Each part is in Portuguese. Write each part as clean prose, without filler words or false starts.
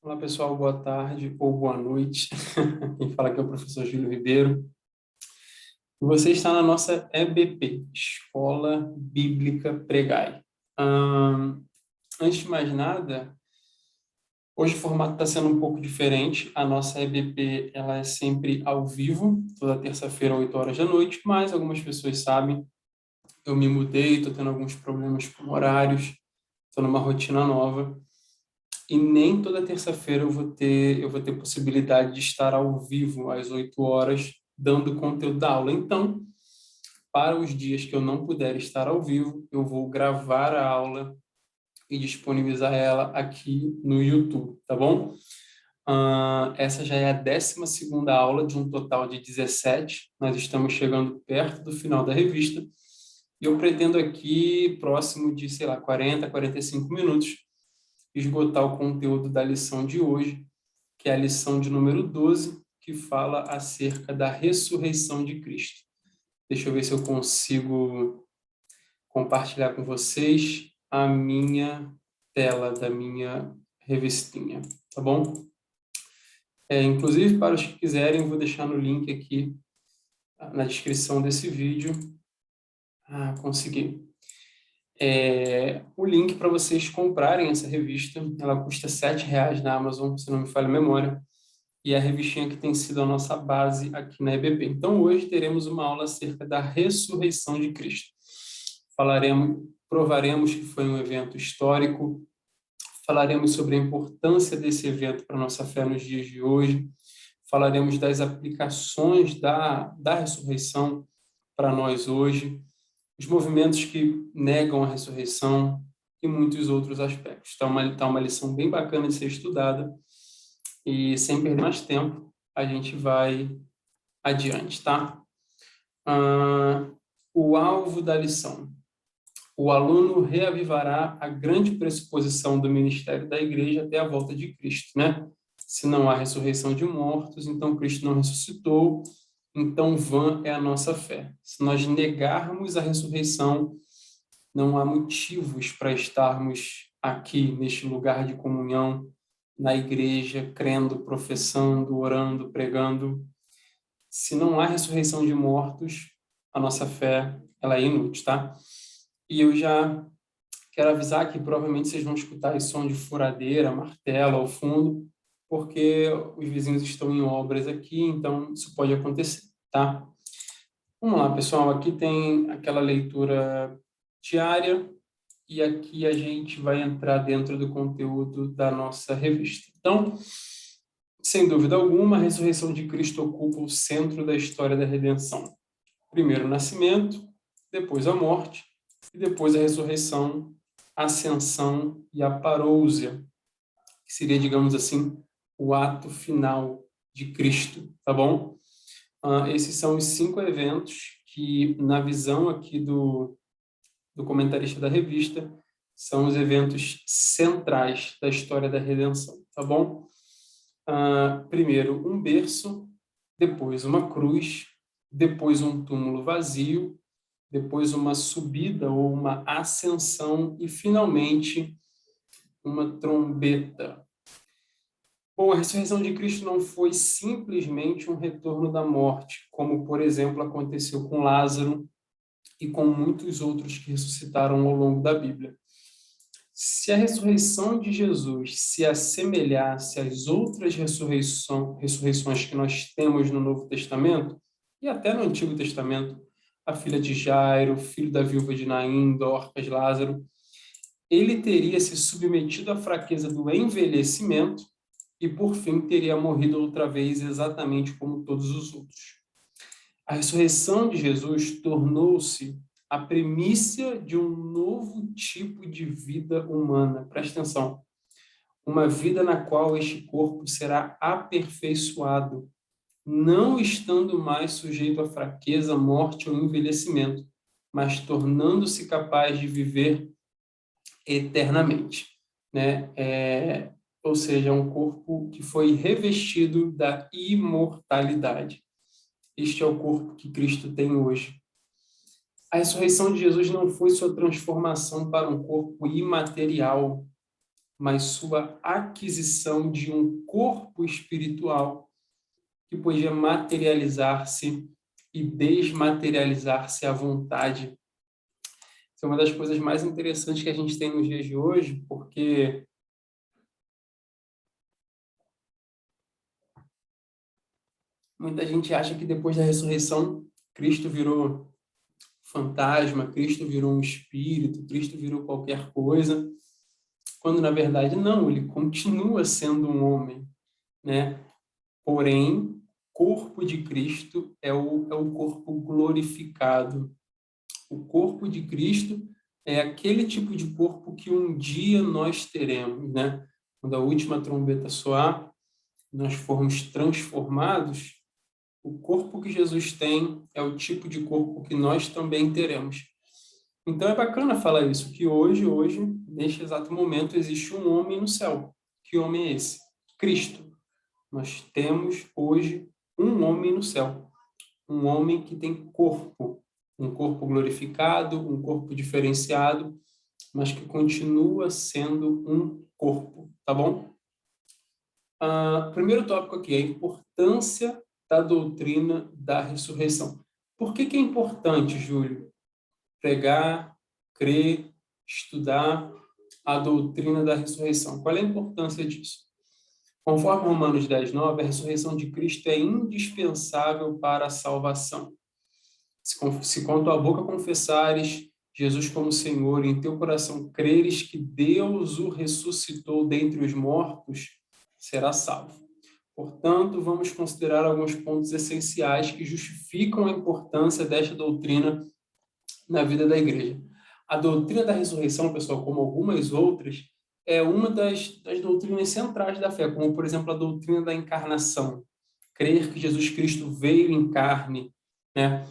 Olá, pessoal, boa tarde ou boa noite. Quem fala aqui é o professor Júlio Ribeiro. E você está na nossa EBP, Escola Bíblica Pregai. Antes de mais nada, hoje o formato está sendo um pouco diferente. A nossa EBP ela é sempre ao vivo, toda terça-feira, 8 horas da noite, mas algumas pessoas sabem, eu me mudei, estou tendo alguns problemas com horários, estou numa rotina nova. E nem toda terça-feira eu vou ter possibilidade de estar ao vivo às 8 horas dando conteúdo da aula. Então, para os dias que eu não puder estar ao vivo, eu vou gravar a aula e disponibilizar ela aqui no YouTube, tá bom? Essa já é a 12ª aula de um total de 17. Nós estamos chegando perto do final da revista e eu pretendo aqui, próximo de, 40, 45 minutos, esgotar o conteúdo da lição de hoje, que é a lição de número 12, que fala acerca da ressurreição de Cristo. Deixa eu ver se eu consigo compartilhar com vocês a minha tela da minha revistinha, tá bom? Inclusive, para os que quiserem, eu vou deixar no link aqui na descrição desse vídeo. Consegui. O link para vocês comprarem essa revista. Ela custa R$ 7 na Amazon, se não me falha a memória. E é a revistinha que tem sido a nossa base aqui na EBP. Então, hoje teremos uma aula acerca da ressurreição de Cristo. Provaremos que foi um evento histórico, falaremos sobre a importância desse evento para a nossa fé nos dias de hoje, falaremos das aplicações da ressurreição para nós hoje, os movimentos que negam a ressurreição e muitos outros aspectos. Tá uma lição bem bacana de ser estudada e, sem perder mais tempo, a gente vai adiante, tá? O alvo da lição. O aluno reavivará a grande pressuposição do ministério da igreja até a volta de Cristo, né? Se não há ressurreição de mortos, então Cristo não ressuscitou, então vã é a nossa fé. Se nós negarmos a ressurreição, não há motivos para estarmos aqui neste lugar de comunhão, na igreja, crendo, professando, orando, pregando. Se não há ressurreição de mortos, a nossa fé ela é inútil, tá? E eu já quero avisar que provavelmente vocês vão escutar esse som de furadeira, martelo ao fundo, porque os vizinhos estão em obras aqui, então isso pode acontecer, tá? Vamos lá, pessoal. Aqui tem aquela leitura diária e aqui a gente vai entrar dentro do conteúdo da nossa revista. Então, sem dúvida alguma, a ressurreição de Cristo ocupa o centro da história da redenção. Primeiro o nascimento, depois a morte e depois a ressurreição, a ascensão e a parousia, que seria, digamos assim, o ato final de Cristo, tá bom? Esses são os 5 eventos que, na visão aqui do comentarista da revista, são os eventos centrais da história da redenção, tá bom? Primeiro, um berço, depois uma cruz, depois um túmulo vazio, depois uma subida ou uma ascensão e, finalmente, uma trombeta. Bom, a ressurreição de Cristo não foi simplesmente um retorno da morte, como, por exemplo, aconteceu com Lázaro e com muitos outros que ressuscitaram ao longo da Bíblia. Se a ressurreição de Jesus se assemelhasse às outras ressurreições que nós temos no Novo Testamento, e até no Antigo Testamento, a filha de Jairo, o filho da viúva de Naim, Dorcas, Lázaro, ele teria se submetido à fraqueza do envelhecimento e, por fim, teria morrido outra vez exatamente como todos os outros. A ressurreição de Jesus tornou-se a primícia de um novo tipo de vida humana. Presta atenção. Uma vida na qual este corpo será aperfeiçoado, não estando mais sujeito à fraqueza, morte ou envelhecimento, mas tornando-se capaz de viver eternamente, né? Ou seja, um corpo que foi revestido da imortalidade. Este é o corpo que Cristo tem hoje. A ressurreição de Jesus não foi sua transformação para um corpo imaterial, mas sua aquisição de um corpo espiritual que podia materializar-se e desmaterializar-se à vontade. Isso é uma das coisas mais interessantes que a gente tem nos dias de hoje, porque muita gente acha que depois da ressurreição, Cristo virou fantasma, Cristo virou um espírito, Cristo virou qualquer coisa, quando na verdade não, ele continua sendo um homem, né? Porém, corpo de Cristo é o corpo glorificado. O corpo de Cristo é aquele tipo de corpo que um dia nós teremos, né? Quando a última trombeta soar, nós formos transformados, o corpo que Jesus tem é o tipo de corpo que nós também teremos. Então é bacana falar isso, que hoje, neste exato momento, existe um homem no céu. Que homem é esse? Cristo. Nós temos hoje um homem no céu. Um homem que tem corpo. Um corpo glorificado, um corpo diferenciado, mas que continua sendo um corpo, tá bom? Primeiro tópico aqui, a importância da doutrina da ressurreição. Por que é importante, Júlio, pregar, crer, estudar a doutrina da ressurreição? Qual é a importância disso? Conforme Romanos 10:9, a ressurreição de Cristo é indispensável para a salvação. Se com tua boca confessares Jesus como Senhor e em teu coração creres que Deus o ressuscitou dentre os mortos, será salvo. Portanto, vamos considerar alguns pontos essenciais que justificam a importância desta doutrina na vida da igreja. A doutrina da ressurreição, pessoal, como algumas outras, é uma das doutrinas centrais da fé, como, por exemplo, a doutrina da encarnação. Crer que Jesus Cristo veio em carne, né?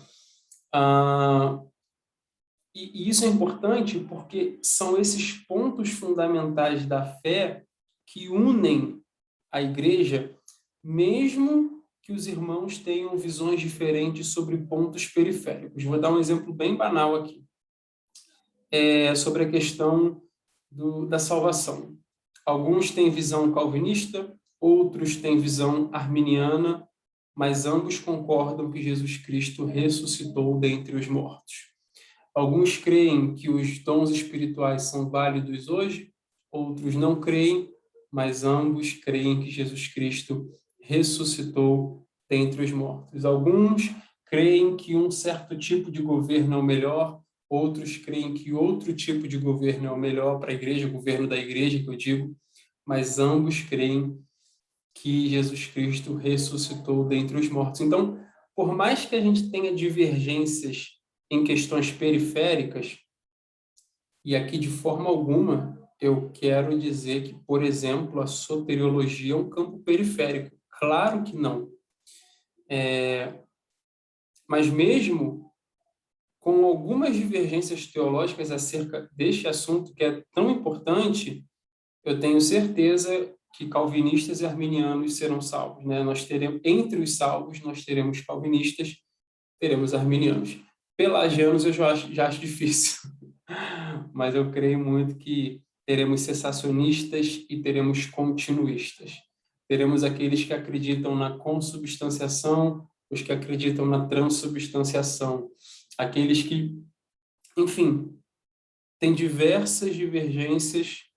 E isso é importante porque são esses pontos fundamentais da fé que unem a igreja, mesmo que os irmãos tenham visões diferentes sobre pontos periféricos. Vou dar um exemplo bem banal aqui. Sobre a questão da salvação. Alguns têm visão calvinista, outros têm visão arminiana, mas ambos concordam que Jesus Cristo ressuscitou dentre os mortos. Alguns creem que os dons espirituais são válidos hoje, outros não creem, mas ambos creem que Jesus Cristo ressuscitou dentre os mortos. Alguns creem que um certo tipo de governo é o melhor, outros creem que outro tipo de governo é o melhor para a igreja, o governo da igreja, que eu digo, mas ambos creem que Jesus Cristo ressuscitou dentre os mortos. Então, por mais que a gente tenha divergências em questões periféricas, e aqui de forma alguma eu quero dizer que, por exemplo, a soteriologia é um campo periférico. Claro que não. Mas mesmo com algumas divergências teológicas acerca deste assunto que é tão importante, eu tenho certeza que calvinistas e arminianos serão salvos, né? Nós teremos, entre os salvos, nós teremos calvinistas, teremos arminianos. Pelagianos eu já acho difícil, mas eu creio muito que teremos cessacionistas e teremos continuistas. Teremos aqueles que acreditam na consubstanciação, os que acreditam na transubstanciação, aqueles que, enfim, têm diversas divergências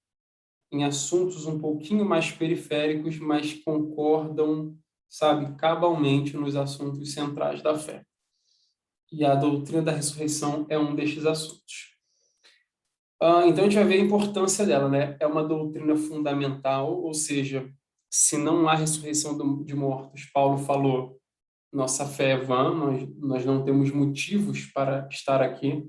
em assuntos um pouquinho mais periféricos, mas concordam, sabe, cabalmente nos assuntos centrais da fé. E a doutrina da ressurreição é um destes assuntos. Então, a gente vai ver a importância dela, né? É uma doutrina fundamental, ou seja, se não há ressurreição de mortos, Paulo falou, nossa fé é vã, nós não temos motivos para estar aqui.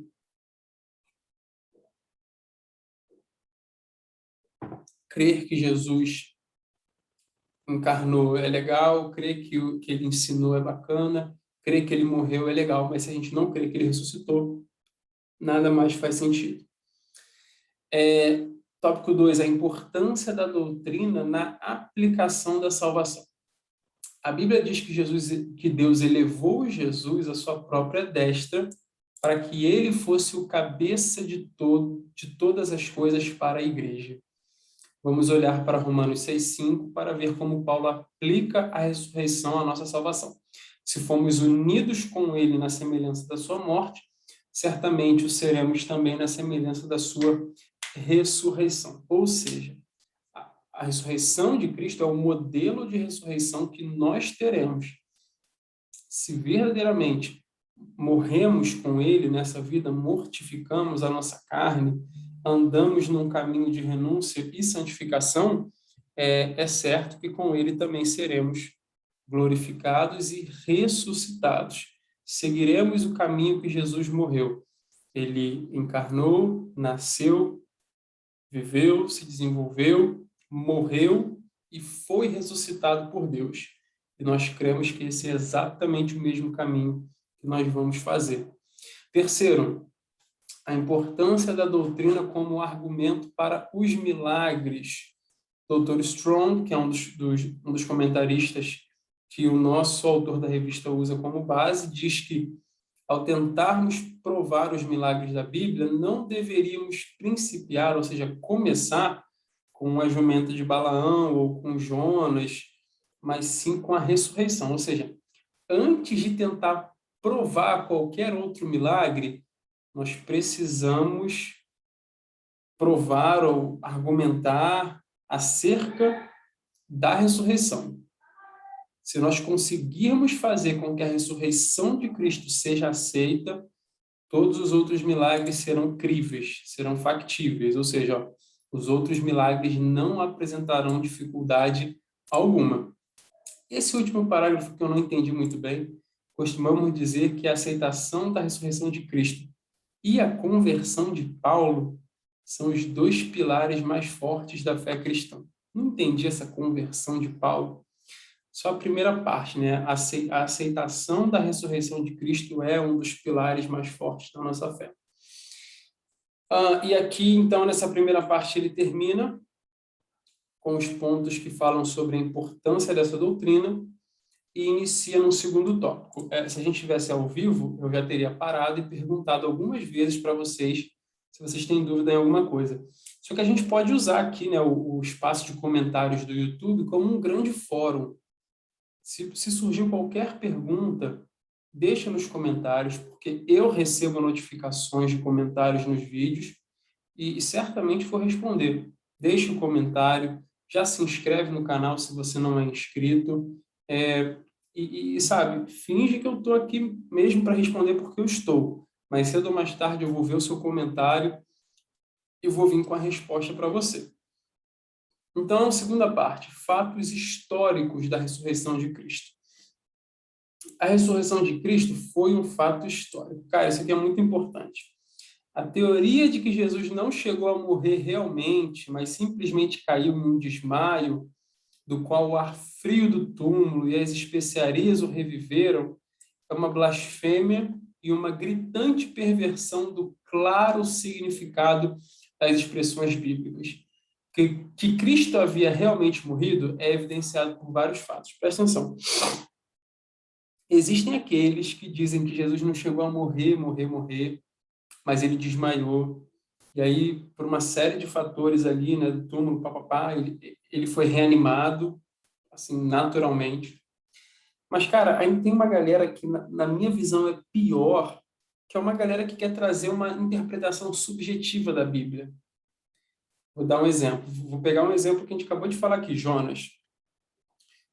Crer que Jesus encarnou é legal, crer que o que ele ensinou é bacana, crer que ele morreu é legal, mas se a gente não crê que ele ressuscitou, nada mais faz sentido. Tópico 2, a importância da doutrina na aplicação da salvação. A Bíblia diz que Deus elevou Jesus à sua própria destra para que ele fosse o cabeça de todas as coisas para a igreja. Vamos olhar para Romanos 6,5 para ver como Paulo aplica a ressurreição à nossa salvação. Se formos unidos com ele na semelhança da sua morte, certamente o seremos também na semelhança da sua ressurreição. Ou seja, a ressurreição de Cristo é o modelo de ressurreição que nós teremos. Se verdadeiramente morremos com ele nessa vida, mortificamos a nossa carne, andamos num caminho de renúncia e santificação, é certo que com ele também seremos glorificados e ressuscitados. Seguiremos o caminho que Jesus morreu. Ele encarnou, nasceu, viveu, se desenvolveu, morreu e foi ressuscitado por Deus. E nós cremos que esse é exatamente o mesmo caminho que nós vamos fazer. Terceiro, a importância da doutrina como argumento para os milagres. Dr. Strong, que é um dos comentaristas que o nosso autor da revista usa como base, diz que, ao tentarmos provar os milagres da Bíblia, não deveríamos principiar, ou seja, começar com a jumenta de Balaão ou com Jonas, mas sim com a ressurreição. Ou seja, antes de tentar provar qualquer outro milagre, nós precisamos provar ou argumentar acerca da ressurreição. Se nós conseguirmos fazer com que a ressurreição de Cristo seja aceita, todos os outros milagres serão críveis, serão factíveis, ou seja, os outros milagres não apresentarão dificuldade alguma. Esse último parágrafo que eu não entendi muito bem, costumamos dizer que a aceitação da ressurreição de Cristo e a conversão de Paulo são os dois pilares mais fortes da fé cristã. Não entendi essa conversão de Paulo. Só a primeira parte, né? A aceitação da ressurreição de Cristo é um dos pilares mais fortes da nossa fé. E aqui, então, nessa primeira parte, ele termina com os pontos que falam sobre a importância dessa doutrina e inicia no segundo tópico. Se a gente estivesse ao vivo, eu já teria parado e perguntado algumas vezes para vocês se vocês têm dúvida em alguma coisa. Só que a gente pode usar aqui, né, o espaço de comentários do YouTube como um grande fórum. Se surgir qualquer pergunta, deixa nos comentários, porque eu recebo notificações de comentários nos vídeos e certamente vou responder. Deixa um comentário, já se inscreve no canal se você não é inscrito, sabe, finge que eu estou aqui mesmo para responder porque eu estou, mas cedo ou mais tarde eu vou ver o seu comentário e vou vir com a resposta para você. Então, segunda parte, fatos históricos da ressurreição de Cristo. A ressurreição de Cristo foi um fato histórico. Cara, isso aqui é muito importante. A teoria de que Jesus não chegou a morrer realmente, mas simplesmente caiu em um desmaio, do qual o ar frio do túmulo e as especiarias o reviveram, é uma blasfêmia e uma gritante perversão do claro significado das expressões bíblicas. Que Cristo havia realmente morrido é evidenciado por vários fatos. Presta atenção. Existem aqueles que dizem que Jesus não chegou a morrer, mas ele desmaiou. E aí, por uma série de fatores ali, né, do túmulo, ele foi reanimado, assim, naturalmente. Mas, cara, ainda tem uma galera que, na minha visão, é pior, que é uma galera que quer trazer uma interpretação subjetiva da Bíblia. Vou dar um exemplo. Vou pegar um exemplo que a gente acabou de falar aqui, Jonas.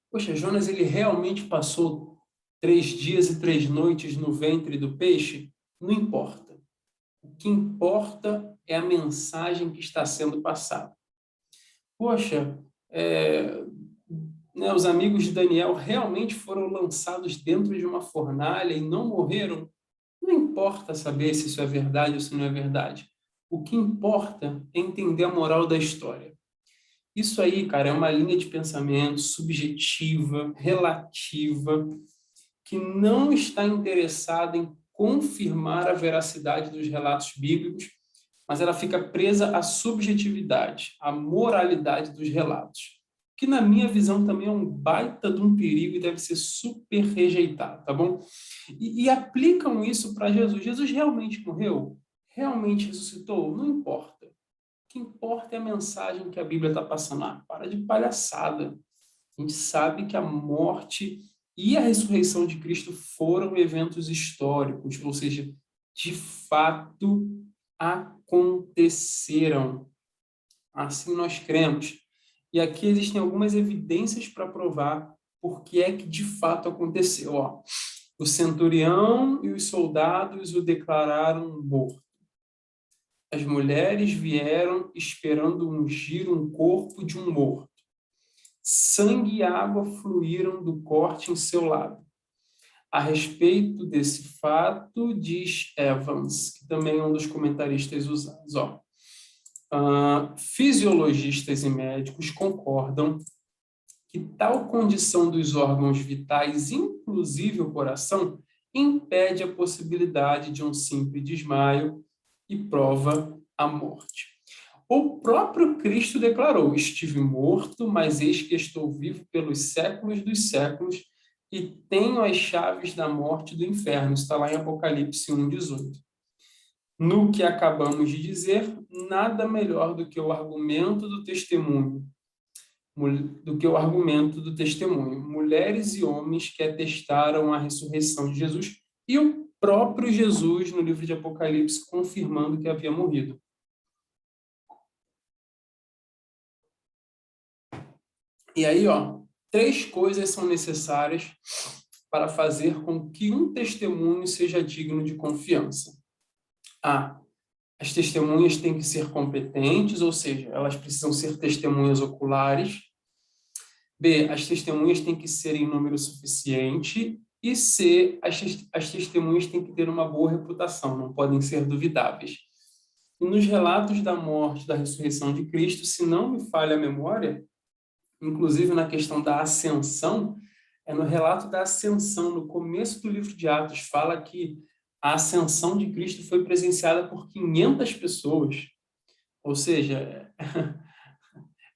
Poxa, Jonas, ele realmente passou 3 dias e 3 noites no ventre do peixe? Não importa. O que importa é a mensagem que está sendo passada. Poxa, os amigos de Daniel realmente foram lançados dentro de uma fornalha e não morreram? Não importa saber se isso é verdade ou se não é verdade. O que importa é entender a moral da história. Isso aí, cara, é uma linha de pensamento subjetiva, relativa, que não está interessada em confirmar a veracidade dos relatos bíblicos, mas ela fica presa à subjetividade, à moralidade dos relatos, que na minha visão também é um baita de um perigo e deve ser super rejeitado, tá bom? E aplicam isso para Jesus. Jesus realmente morreu? Realmente ressuscitou? Não importa. que importa é a mensagem que a Bíblia está passando. Ah, para de palhaçada. A gente sabe que a morte e a ressurreição de Cristo foram eventos históricos, ou seja, de fato aconteceram. Assim nós cremos. E aqui existem algumas evidências para provar por que é que de fato aconteceu. Ó, o centurião e os soldados o declararam morto. As mulheres vieram esperando ungir um corpo de um morto. Sangue e água fluíram do corte em seu lado. A respeito desse fato, diz Evans, que também é um dos comentaristas usados. Ó, fisiologistas e médicos concordam que tal condição dos órgãos vitais, inclusive o coração, impede a possibilidade de um simples desmaio e prova a morte. O próprio Cristo declarou: estive morto, mas eis que estou vivo pelos séculos dos séculos e tenho as chaves da morte e do inferno. Está lá em Apocalipse 1:18. No que acabamos de dizer, nada melhor do que o argumento do testemunho. Mulheres e homens que atestaram a ressurreição de Jesus e o próprio Jesus, no livro de Apocalipse, confirmando que havia morrido. E aí, ó, 3 coisas são necessárias para fazer com que um testemunho seja digno de confiança. A. As testemunhas têm que ser competentes, ou seja, elas precisam ser testemunhas oculares. B. As testemunhas têm que ser em número suficiente. E C. As testemunhas têm que ter uma boa reputação, não podem ser duvidáveis. E nos relatos da morte, da ressurreição de Cristo, se não me falha a memória, inclusive na questão da ascensão, no relato da ascensão, no começo do livro de Atos, fala que a ascensão de Cristo foi presenciada por 500 pessoas. Ou seja,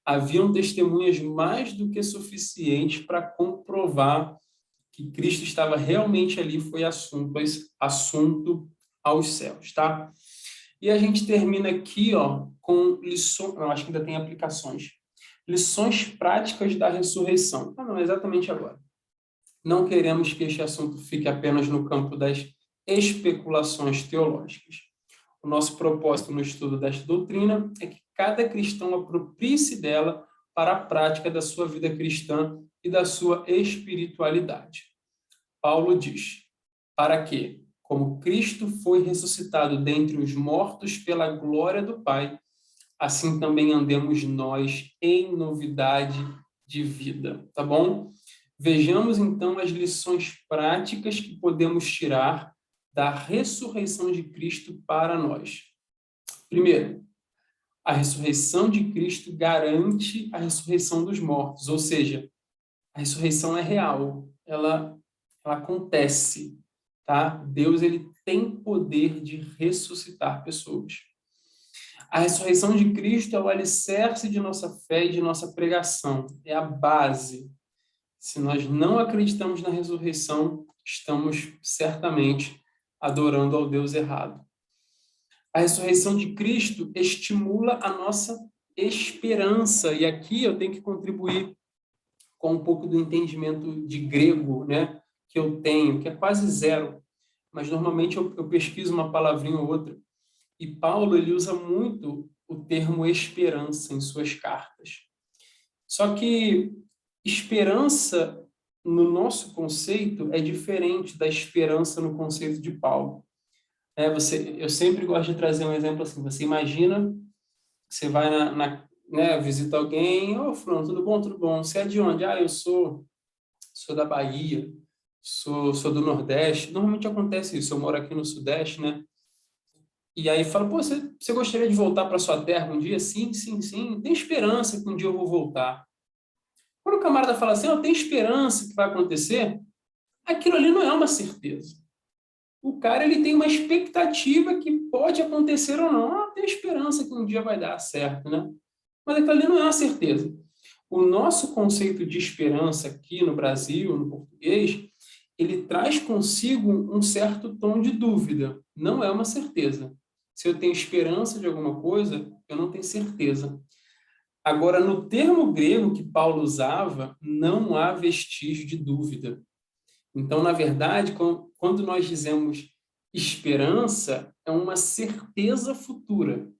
haviam testemunhas mais do que suficientes para comprovar que Cristo estava realmente ali, foi assunto aos céus, tá? E a gente termina aqui, ó, com lições, não, acho que ainda tem aplicações. Lições práticas da ressurreição. Não, exatamente agora. Não queremos que este assunto fique apenas no campo das especulações teológicas. O nosso propósito no estudo desta doutrina é que cada cristão aproprie-se dela para a prática da sua vida cristã e da sua espiritualidade. Paulo diz: para que, como Cristo foi ressuscitado dentre os mortos pela glória do Pai, assim também andemos nós em novidade de vida, tá bom? Vejamos, então, as lições práticas que podemos tirar da ressurreição de Cristo para nós. Primeiro, a ressurreição de Cristo garante a ressurreição dos mortos, ou seja, a ressurreição é real, ela acontece, tá? Deus, ele tem poder de ressuscitar pessoas. A ressurreição de Cristo é o alicerce de nossa fé e de nossa pregação, é a base. Se nós não acreditamos na ressurreição, estamos certamente adorando ao Deus errado. A ressurreição de Cristo estimula a nossa esperança, e aqui eu tenho que contribuir com um pouco do entendimento de grego, né, que eu tenho, que é quase zero, mas normalmente eu pesquiso uma palavrinha ou outra, e Paulo, ele usa muito o termo esperança em suas cartas. Só que esperança, no nosso conceito, é diferente da esperança no conceito de Paulo. Eu sempre gosto de trazer um exemplo assim. Você imagina, você vai né, visita alguém, ô, fulano, tudo bom? Tudo bom? Você é de onde? Ah, eu sou da Bahia, sou do Nordeste. Normalmente acontece isso, eu moro aqui no Sudeste, né? E aí fala, pô, você gostaria de voltar para sua terra um dia? Sim, sim, sim. Tem esperança que um dia eu vou voltar. Quando o camarada fala assim, tem esperança que vai acontecer, aquilo ali não é uma certeza. O cara, ele tem uma expectativa que pode acontecer ou não. Tem esperança que um dia vai dar certo, né? Mas aquilo ali não é uma certeza. O nosso conceito de esperança aqui no Brasil, no português, ele traz consigo um certo tom de dúvida. Não é uma certeza. Se eu tenho esperança de alguma coisa, eu não tenho certeza. Agora, no termo grego que Paulo usava, não há vestígio de dúvida. Então, na verdade, quando nós dizemos esperança, é uma certeza futura.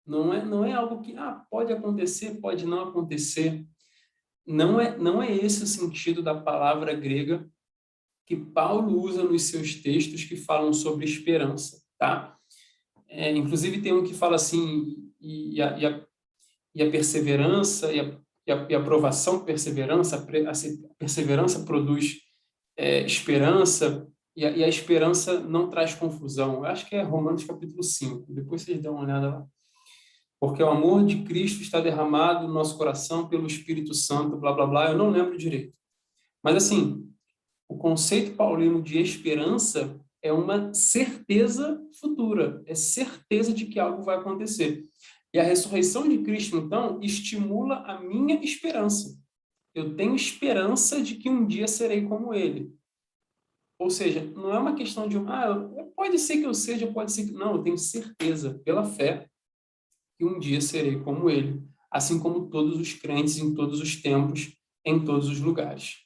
Não é algo que pode acontecer, pode não acontecer. Não é esse o sentido da palavra grega que Paulo usa nos seus textos que falam sobre esperança, tá? Inclusive tem um que fala assim, e a perseverança, e a aprovação perseverança, a perseverança produz esperança, e a esperança não traz confusão. Eu acho que é Romanos capítulo 5, depois vocês dão uma olhada lá. Porque o amor de Cristo está derramado no nosso coração pelo Espírito Santo, blá, blá, blá, eu não lembro direito. Mas, assim, o conceito paulino de esperança é uma certeza futura, é certeza de que algo vai acontecer. E a ressurreição de Cristo, então, estimula a minha esperança. Eu tenho esperança de que um dia serei como Ele. Ou seja, não é uma questão de, pode ser que eu seja, pode ser que... Não, eu tenho certeza, pela fé, que um dia serei como Ele, assim como todos os crentes em todos os tempos, em todos os lugares.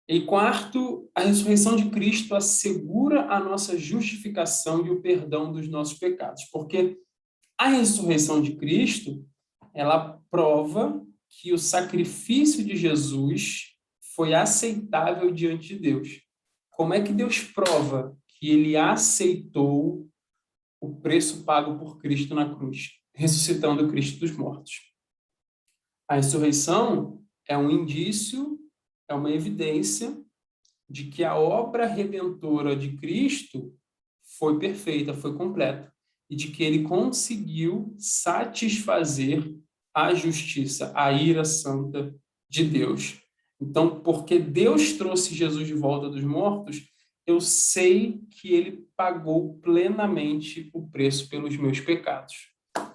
E quarto, a ressurreição de Cristo assegura a nossa justificação e o perdão dos nossos pecados, porque a ressurreição de Cristo, ela prova que o sacrifício de Jesus foi aceitável diante de Deus. Como é que Deus prova que ele aceitou o preço pago por Cristo na cruz, ressuscitando Cristo dos mortos? A ressurreição é um indício, é uma evidência de que a obra redentora de Cristo foi perfeita, foi completa, e de que ele conseguiu satisfazer a justiça, a ira santa de Deus. Então, porque Deus trouxe Jesus de volta dos mortos, eu sei que ele pagou plenamente o preço pelos meus pecados.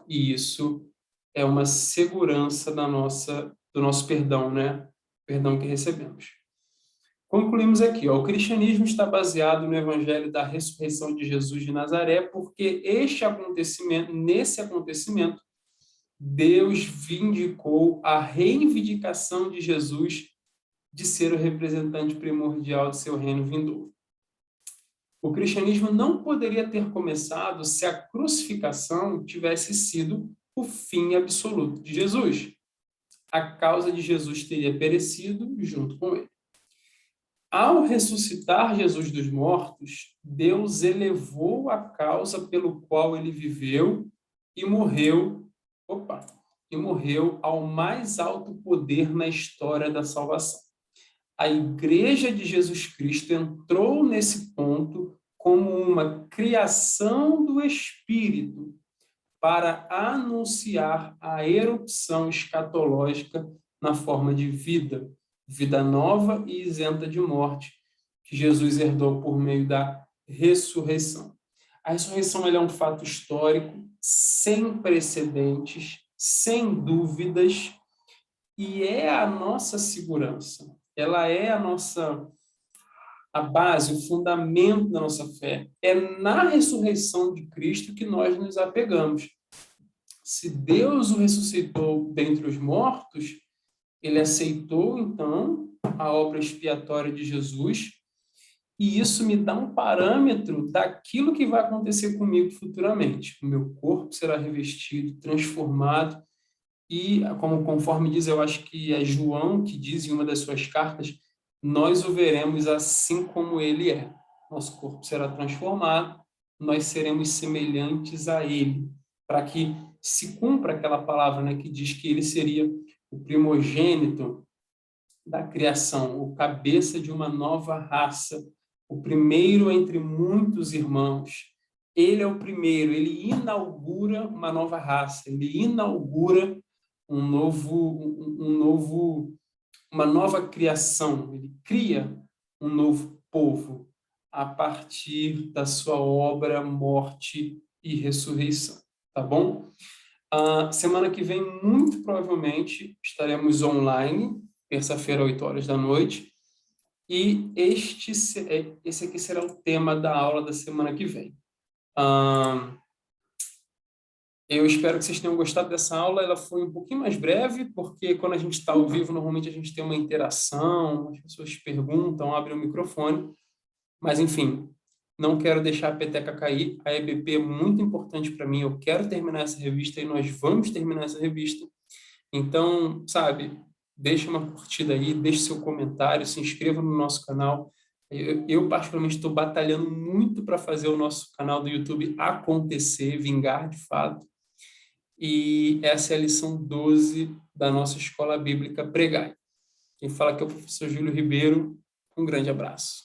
E isso é uma segurança do nosso perdão, né? Perdão que recebemos. Concluímos aqui, o cristianismo está baseado no evangelho da ressurreição de Jesus de Nazaré, porque nesse acontecimento, Deus vindicou a reivindicação de Jesus de ser o representante primordial de seu reino vindouro. O cristianismo não poderia ter começado se a crucificação tivesse sido o fim absoluto de Jesus. A causa de Jesus teria perecido junto com ele. Ao ressuscitar Jesus dos mortos, Deus elevou a causa pelo qual ele viveu e morreu, ao mais alto poder na história da salvação. A Igreja de Jesus Cristo entrou nesse ponto como uma criação do Espírito para anunciar a erupção escatológica na forma de vida nova e isenta de morte, que Jesus herdou por meio da ressurreição. A ressurreição é um fato histórico, sem precedentes, sem dúvidas, e é a nossa segurança. Ela é a base, o fundamento da nossa fé. É na ressurreição de Cristo que nós nos apegamos. Se Deus o ressuscitou dentre os mortos, ele aceitou, então, a obra expiatória de Jesus, e isso me dá um parâmetro daquilo que vai acontecer comigo futuramente. O meu corpo será revestido, transformado, e, conforme diz, eu acho que é João que diz em uma das suas cartas, nós o veremos assim como ele é. Nosso corpo será transformado, nós seremos semelhantes a ele, para que se cumpra aquela palavra, né, que diz que ele seria o primogênito da criação, o cabeça de uma nova raça, o primeiro entre muitos irmãos. Ele é o primeiro, ele inaugura uma nova raça, ele inaugura uma nova criação, ele cria um novo povo a partir da sua obra, morte e ressurreição, tá bom? Semana que vem, muito provavelmente, estaremos online, terça-feira, 8 horas da noite, e esse aqui será o tema da aula da semana que vem. Ah, eu espero que vocês tenham gostado dessa aula. Ela foi um pouquinho mais breve, porque quando a gente está ao vivo, normalmente a gente tem uma interação, as pessoas perguntam, abrem o microfone. Mas, enfim, não quero deixar a peteca cair. A EBP é muito importante para mim. Eu quero terminar essa revista e nós vamos terminar essa revista. Então, sabe, deixa uma curtida aí, deixe seu comentário, se inscreva no nosso canal. Eu particularmente, estou batalhando muito para fazer o nosso canal do YouTube acontecer, vingar de fato. E essa é a lição 12 da nossa Escola Bíblica Pregai. Quem fala aqui é o professor Júlio Ribeiro. Um grande abraço.